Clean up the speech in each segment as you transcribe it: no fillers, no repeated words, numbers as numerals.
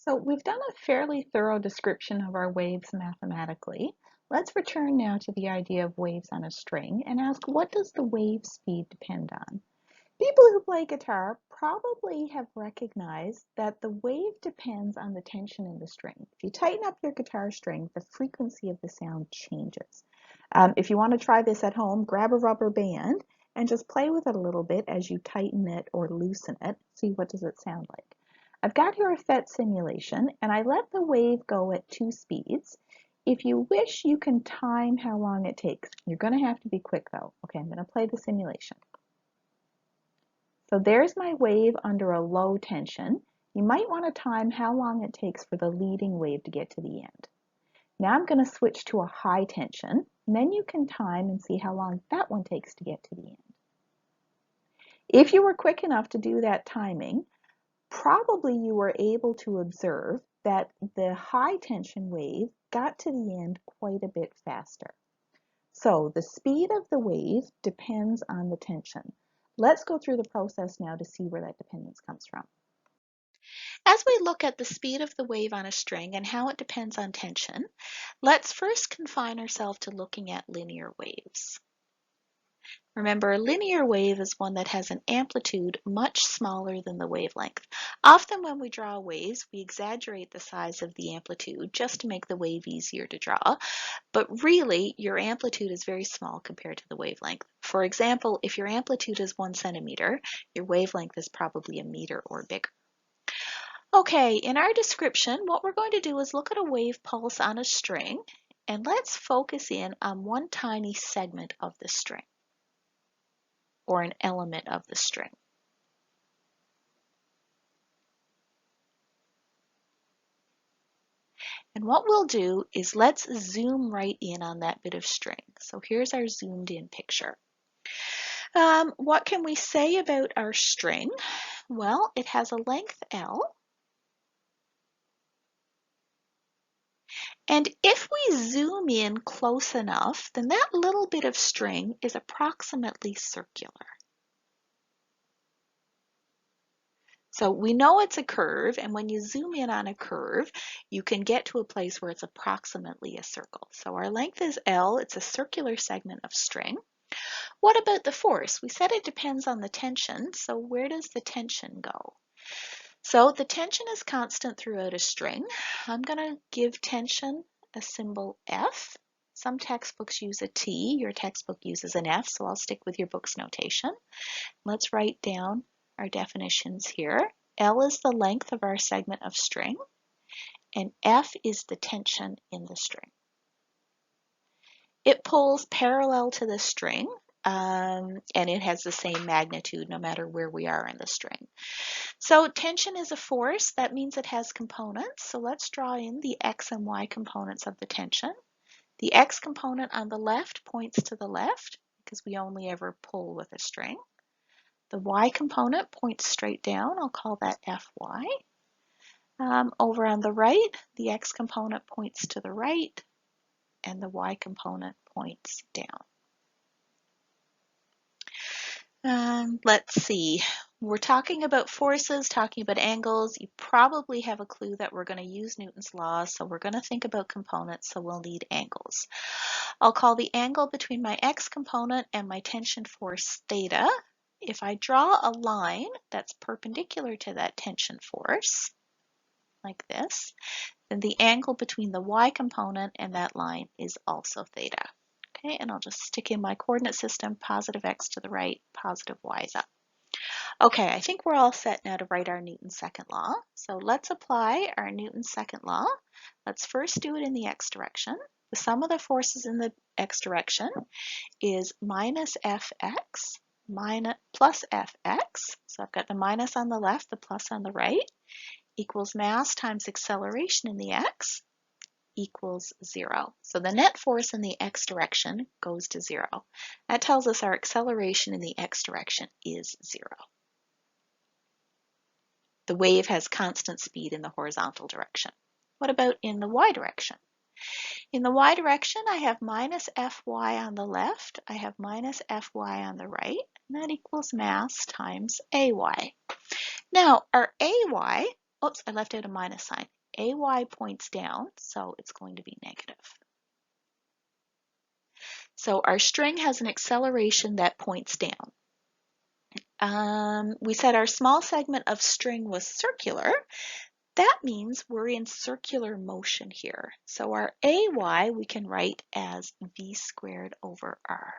So we've done a fairly thorough description of our waves mathematically. Let's return now to the idea of waves on a string and ask, what does the wave speed depend on? People who play guitar probably have recognized that the wave depends on the tension in the string. If you tighten up your guitar string, the frequency of the sound changes. If you want to try this at home, grab a rubber band and just play with it a little bit as you tighten it or loosen it. See, what does it sound like? I've got here a PhET simulation and I let the wave go at two speeds. If you wish, you can time how long it takes. You're going to have to be quick though. Okay, I'm going to play the simulation. So there's my wave under a low tension. You might want to time how long it takes for the leading wave to get to the end. Now I'm going to switch to a high tension, and then you can time and see how long that one takes to get to the end. If you were quick enough to do that timing, probably you were able to observe that the high tension wave got to the end quite a bit faster. So the speed of the wave depends on the tension. Let's go through the process now to see where that dependence comes from. As we look at the speed of the wave on a string and how it depends on tension, let's first confine ourselves to looking at linear waves. Remember, a linear wave is one that has an amplitude much smaller than the wavelength. Often when we draw waves, we exaggerate the size of the amplitude just to make the wave easier to draw, but really your amplitude is very small compared to the wavelength. For example, if your amplitude is 1 centimeter, your wavelength is probably a meter or bigger. Okay, in our description, what we're going to do is look at a wave pulse on a string, and let's focus in on one tiny segment of the string, or an element of the string. And what we'll do is let's zoom right in on that bit of string. So here's our zoomed in picture. What can we say about our string? Well, it has a length L. And if we zoom in close enough, then that little bit of string is approximately circular. So we know it's a curve, and when you zoom in on a curve, you can get to a place where it's approximately a circle. So our length is L, it's a circular segment of string. What about the force? We said it depends on the tension, so where does the tension go? So the tension is constant throughout a string. I'm going to give tension a symbol F. Some textbooks use a T, your textbook uses an F, so I'll stick with your book's notation. Let's write down our definitions here. L is the length of our segment of string, and F is the tension in the string. It pulls parallel to the string, and it has the same magnitude no matter where we are in the string. So tension is a force. That means it has components. So let's draw in the X and Y components of the tension. The X component on the left points to the left because we only ever pull with a string. The Y component points straight down. I'll call that Fy. Over on the right, the X component points to the right, and the Y component points down. Let's see. We're talking about forces, talking about angles. You probably have a clue that we're going to use Newton's law, so we're going to think about components, so we'll need angles. I'll call the angle between my X component and my tension force theta. If I draw a line that's perpendicular to that tension force, like this, then the angle between the Y component and that line is also theta. Okay, and I'll just stick in my coordinate system, positive X to the right, positive Y is up. Okay, I think we're all set now to write our Newton's second law. So let's apply our Newton's second law. Let's first do it in the X direction. The sum of the forces in the X direction is minus Fx plus Fx. So I've got the minus on the left, the plus on the right, equals mass times acceleration in the X equals 0. So the net force in the X direction goes to 0. That tells us our acceleration in the X direction is 0. The wave has constant speed in the horizontal direction. What about in the Y direction? In the Y direction, I have minus Fy on the left, I have minus Fy on the right, and that equals mass times Ay. Now, our Ay oops, I left out a minus sign. AY points down, so it's going to be negative. So our string has an acceleration that points down. We said our small segment of string was circular. That means we're in circular motion here. So our AY we can write as V squared over R.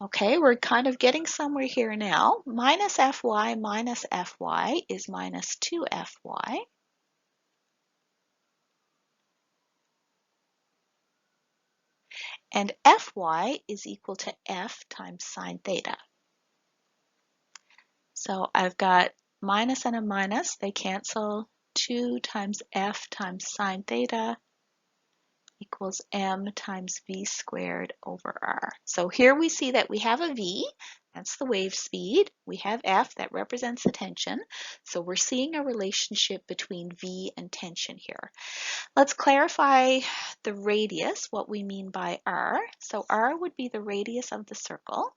Okay, we're kind of getting somewhere here now. Minus Fy is minus 2Fy. And Fy is equal to F times sine theta. So I've got minus and a minus, they cancel. 2 times F times sine theta equals m times v squared over r. So here we see that we have a v, that's the wave speed. We have f, that represents the tension. So we're seeing a relationship between v and tension here. Let's clarify the radius, what we mean by r. So r would be the radius of the circle.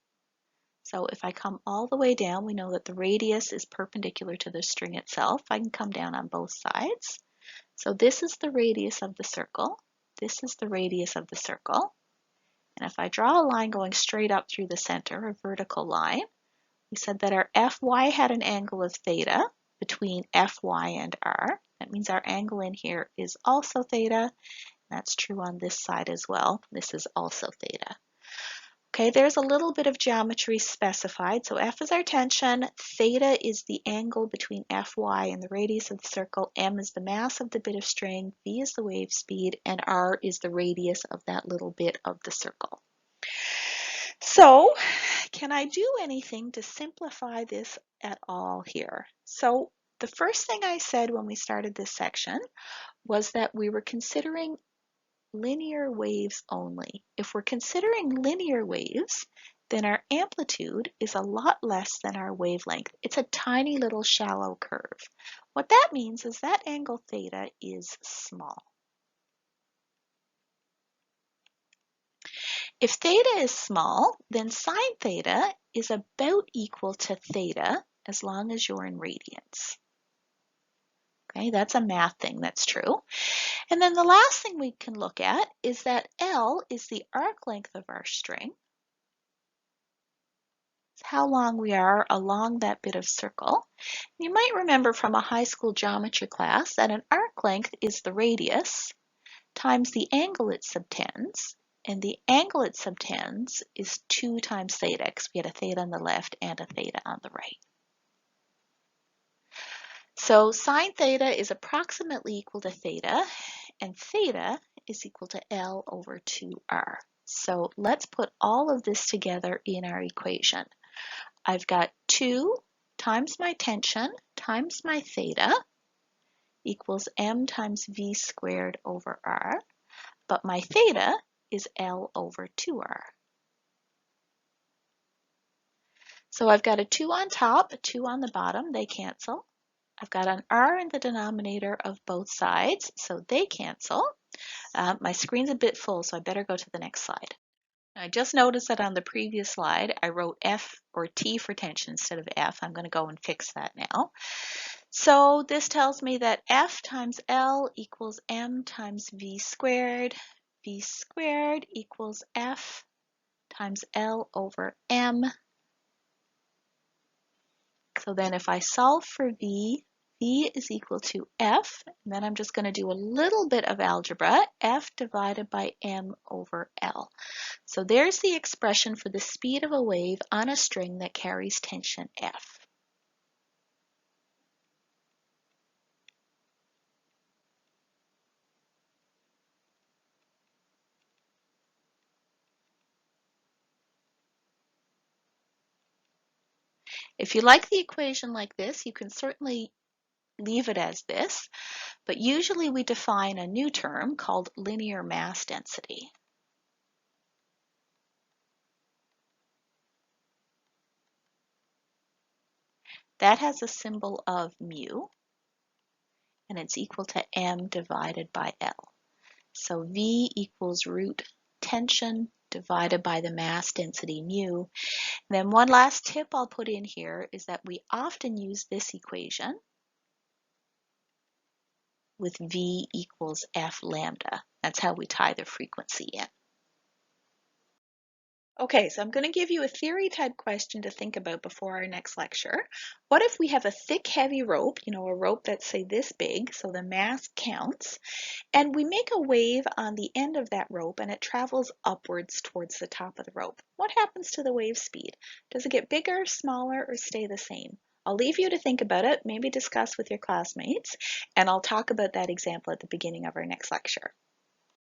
So if I come all the way down, we know that the radius is perpendicular to the string itself. I can come down on both sides. So this is the radius of the circle. This is the radius of the circle. And if I draw a line going straight up through the center, a vertical line, we said that our Fy had an angle of theta between Fy and r. That means our angle in here is also theta. That's true on this side as well. This is also theta. Okay, there's a little bit of geometry specified. So F is our tension, theta is the angle between Fy and the radius of the circle, m is the mass of the bit of string, v is the wave speed, and r is the radius of that little bit of the circle. So, can I do anything to simplify this at all here? So, the first thing I said when we started this section was that we were considering linear waves only. If we're considering linear waves, then our amplitude is a lot less than our wavelength. It's a tiny little shallow curve. What that means is that angle theta is small. If theta is small, then sine theta is about equal to theta as long as you're in radians. Okay, that's a math thing, that's true. And then the last thing we can look at is that L is the arc length of our string. It's how long we are along that bit of circle. You might remember from a high school geometry class that an arc length is the radius times the angle it subtends, and the angle it subtends is 2 times theta, because we had a theta on the left and a theta on the right. So sine theta is approximately equal to theta, and theta is equal to L over 2r. So let's put all of this together in our equation. I've got 2 times my tension times my theta equals m times v squared over r, but my theta is L over 2r. So I've got a 2 on top, a 2 on the bottom, they cancel. I've got an r in the denominator of both sides, so they cancel. My screen's a bit full, so I better go to the next slide. I just noticed that on the previous slide, I wrote F or T for tension instead of F. I'm going to go and fix that now. So this tells me that F times L equals M times V squared. V squared equals F times L over M. So then if I solve for V, V is equal to F, and then I'm just going to do a little bit of algebra, F divided by M over L. So there's the expression for the speed of a wave on a string that carries tension F. If you like the equation like this, you can certainly leave it as this, but usually we define a new term called linear mass density. That has a symbol of mu, and it's equal to m divided by L. So V equals root tension divided by the mass density mu. Then one last tip I'll put in here is that we often use this equation with V equals F lambda. That's how we tie the frequency in. Okay, so I'm going to give you a theory type question to think about before our next lecture. What if we have a thick, heavy rope, a rope that's say this big, so the mass counts, and we make a wave on the end of that rope and it travels upwards towards the top of the rope? What happens to the wave speed? Does it get bigger, smaller, or stay the same? I'll leave you to think about it, maybe discuss with your classmates, and I'll talk about that example at the beginning of our next lecture.